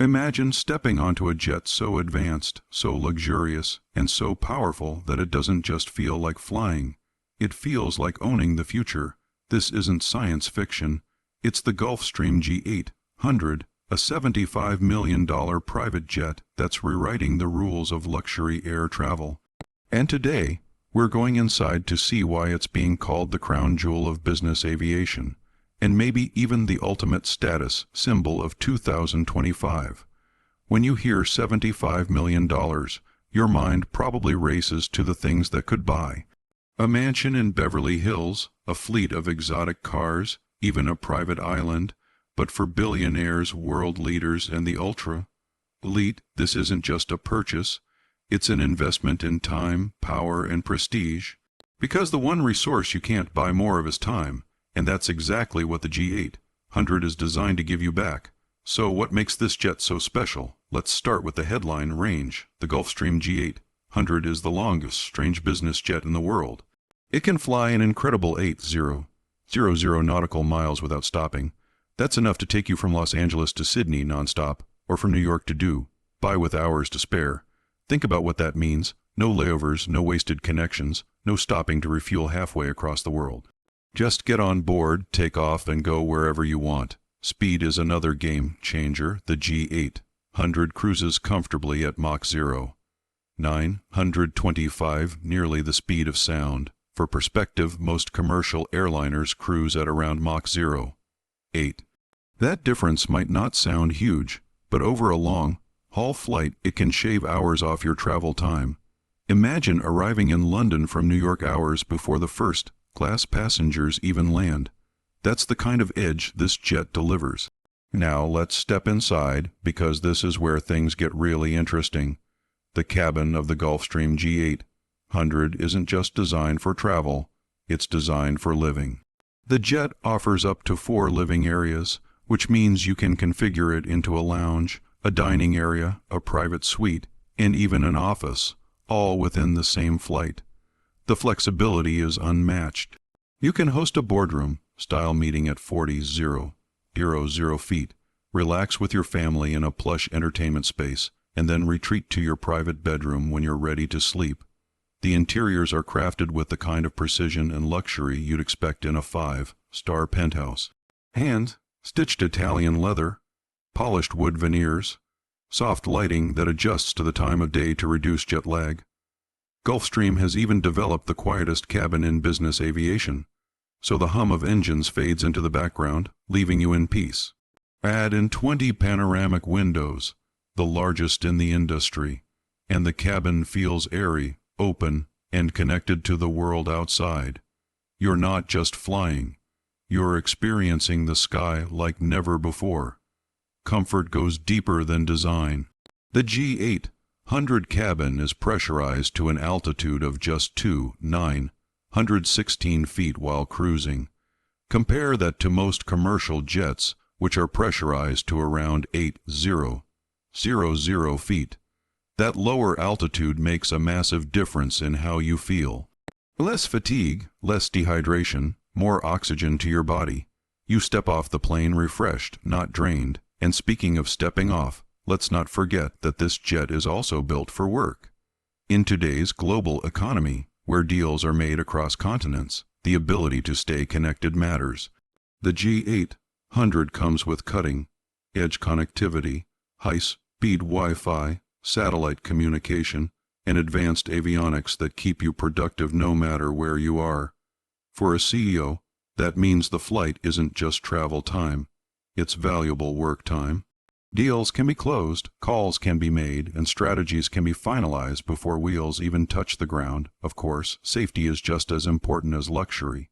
Imagine stepping onto a jet so advanced, so luxurious, and so powerful that it doesn't just feel like flying. It feels like owning the future. This isn't science fiction. It's the Gulfstream G800, a $75 million private jet that's rewriting the rules of luxury air travel. And today, we're going inside to see why it's being called the crown jewel of business aviation, and maybe even the ultimate status symbol of 2025. When you hear $75 million, your mind probably races to the things that could buy. A mansion in Beverly Hills, a fleet of exotic cars, even a private island. But for billionaires, world leaders, and the ultra-elite, this isn't just a purchase. It's an investment in time, power, and prestige. Because the one resource you can't buy more of is time. And that's exactly what the G800 is designed to give you back. So what makes this jet so special? Let's start with the headline range. The Gulfstream G800 is the longest strange business jet in the world. It can fly an incredible 8,000 nautical miles without stopping. That's enough to take you from Los Angeles to Sydney nonstop, or from New York to Dubai with hours to spare. Think about what that means. No layovers, no wasted connections, no stopping to refuel halfway across the world. Just get on board, take off, and go wherever you want. Speed is another game changer. The G800 cruises comfortably at Mach 0.925, nearly the speed of sound. For perspective, most commercial airliners cruise at around Mach 0.8. That difference might not sound huge, but over a long-haul flight, it can shave hours off your travel time. Imagine arriving in London from New York hours before the first-class passengers even land. That's the kind of edge this jet delivers. Now let's step inside, because this is where things get really interesting. The cabin of the Gulfstream G800 isn't just designed for travel, it's designed for living. The jet offers up to 4 living areas, which means you can configure it into a lounge, a dining area, a private suite, and even an office, all within the same flight. The flexibility is unmatched. You can host a boardroom-style meeting at 40,000 feet, relax with your family in a plush entertainment space, and then retreat to your private bedroom when you're ready to sleep. The interiors are crafted with the kind of precision and luxury you'd expect in a 5-star penthouse. Hand-stitched Italian leather, polished wood veneers, soft lighting that adjusts to the time of day to reduce jet lag. Gulfstream has even developed the quietest cabin in business aviation, so the hum of engines fades into the background, leaving you in peace. Add in 20 panoramic windows, the largest in the industry, and the cabin feels airy, open, and connected to the world outside. You're not just flying, you're experiencing the sky like never before. Comfort goes deeper than design. The G800 cabin is pressurized to an altitude of just 916 feet while cruising. Compare that to most commercial jets, which are pressurized to around 800 feet. That lower altitude makes a massive difference in how you feel. Less fatigue, less dehydration, more oxygen to your body. You step off the plane refreshed, not drained. And speaking of stepping off, let's not forget that this jet is also built for work. In today's global economy, where deals are made across continents, the ability to stay connected matters. The G800 comes with cutting-edge connectivity, high-speed Wi-Fi, satellite communication, and advanced avionics that keep you productive no matter where you are. For a CEO, that means the flight isn't just travel time, it's valuable work time. Deals can be closed, calls can be made, and strategies can be finalized before wheels even touch the ground. Of course, safety is just as important as luxury.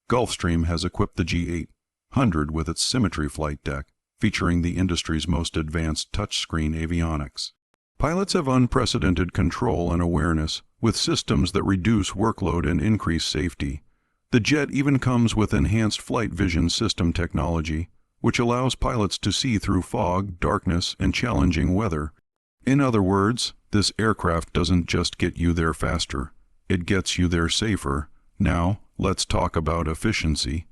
Gulfstream has equipped the G800 with its Symmetry flight deck, featuring the industry's most advanced touchscreen avionics. Pilots have unprecedented control and awareness, with systems that reduce workload and increase safety. The jet even comes with enhanced flight vision system technology, which allows pilots to see through fog, darkness, and challenging weather. In other words, this aircraft doesn't just get you there faster, it gets you there safer. Now, let's talk about efficiency.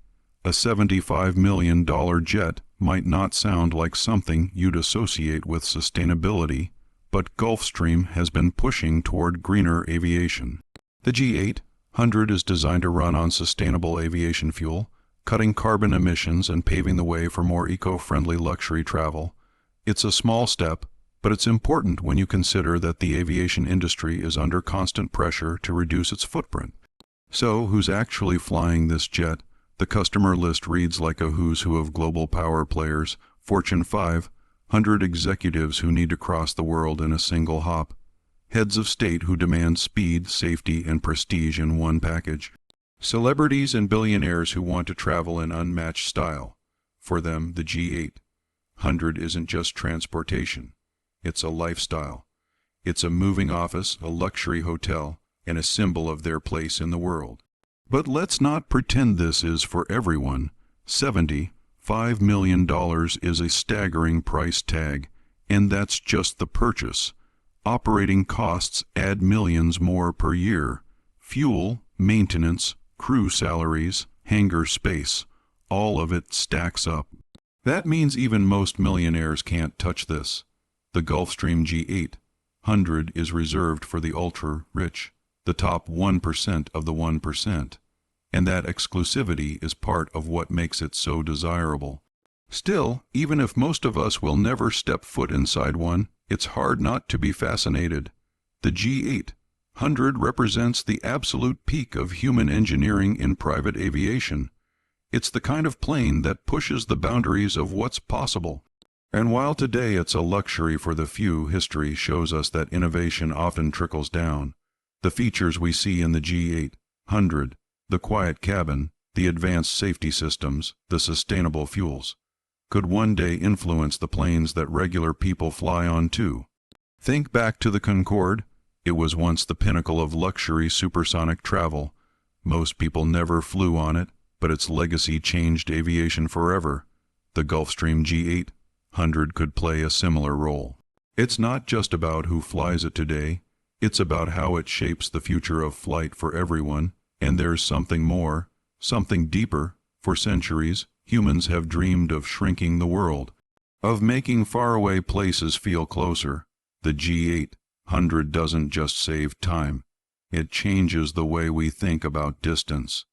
A $75 million jet might not sound like something you'd associate with sustainability, but Gulfstream has been pushing toward greener aviation. The G800 is designed to run on sustainable aviation fuel, cutting carbon emissions and paving the way for more eco-friendly luxury travel. It's a small step, but it's important when you consider that the aviation industry is under constant pressure to reduce its footprint. So, who's actually flying this jet? The customer list reads like a who's who of global power players, Fortune 500 executives who need to cross the world in a single hop, heads of state who demand speed, safety, and prestige in one package, celebrities and billionaires who want to travel in unmatched style. For them, the G800 isn't just transportation. It's a lifestyle. It's a moving office, a luxury hotel, and a symbol of their place in the world. But let's not pretend this is for everyone. $75 million is a staggering price tag, and that's just the purchase. Operating costs add millions more per year. Fuel, maintenance, crew salaries, hangar space, all of it stacks up. That means even most millionaires can't touch this. The Gulfstream G800 is reserved for the ultra-rich, the top 1% of the 1%, and that exclusivity is part of what makes it so desirable. Still, even if most of us will never step foot inside one, it's hard not to be fascinated. The G800 represents the absolute peak of human engineering in private aviation. It's the kind of plane that pushes the boundaries of what's possible. And while today it's a luxury for the few, history shows us that innovation often trickles down. The features we see in the G800, the quiet cabin, the advanced safety systems, the sustainable fuels, could one day influence the planes that regular people fly on too. Think back to the Concorde. It was once the pinnacle of luxury supersonic travel. Most people never flew on it, but its legacy changed aviation forever. The Gulfstream G800 could play a similar role. It's not just about who flies it today, it's about how it shapes the future of flight for everyone, and there's something more, something deeper. For centuries, humans have dreamed of shrinking the world, of making faraway places feel closer. The G800 doesn't just save time, it changes the way we think about distance.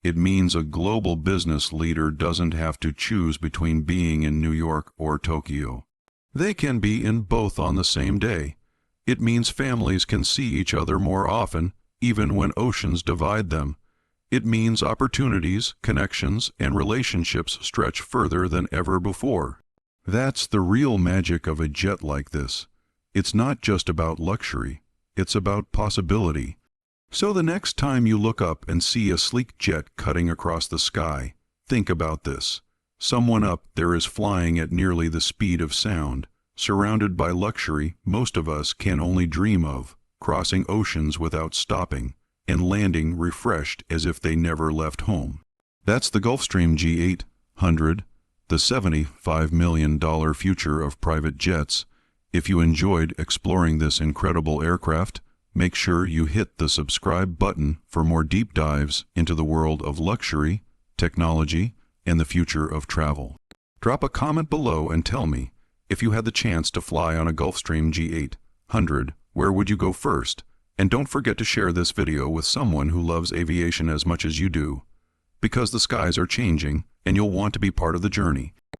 It means a global business leader doesn't have to choose between being in New York or Tokyo. They can be in both on the same day. It means families can see each other more often, even when oceans divide them. It means opportunities, connections, and relationships stretch further than ever before. That's the real magic of a jet like this. It's not just about luxury, it's about possibility. So the next time you look up and see a sleek jet cutting across the sky, think about this. Someone up there is flying at nearly the speed of sound, surrounded by luxury most of us can only dream of, crossing oceans without stopping, and landing refreshed as if they never left home. That's the Gulfstream G800, the $75 million future of private jets. If you enjoyed exploring this incredible aircraft, make sure you hit the subscribe button for more deep dives into the world of luxury, technology, and the future of travel. Drop a comment below and tell me, if you had the chance to fly on a Gulfstream G800, where would you go first? And don't forget to share this video with someone who loves aviation as much as you do, because the skies are changing and you'll want to be part of the journey.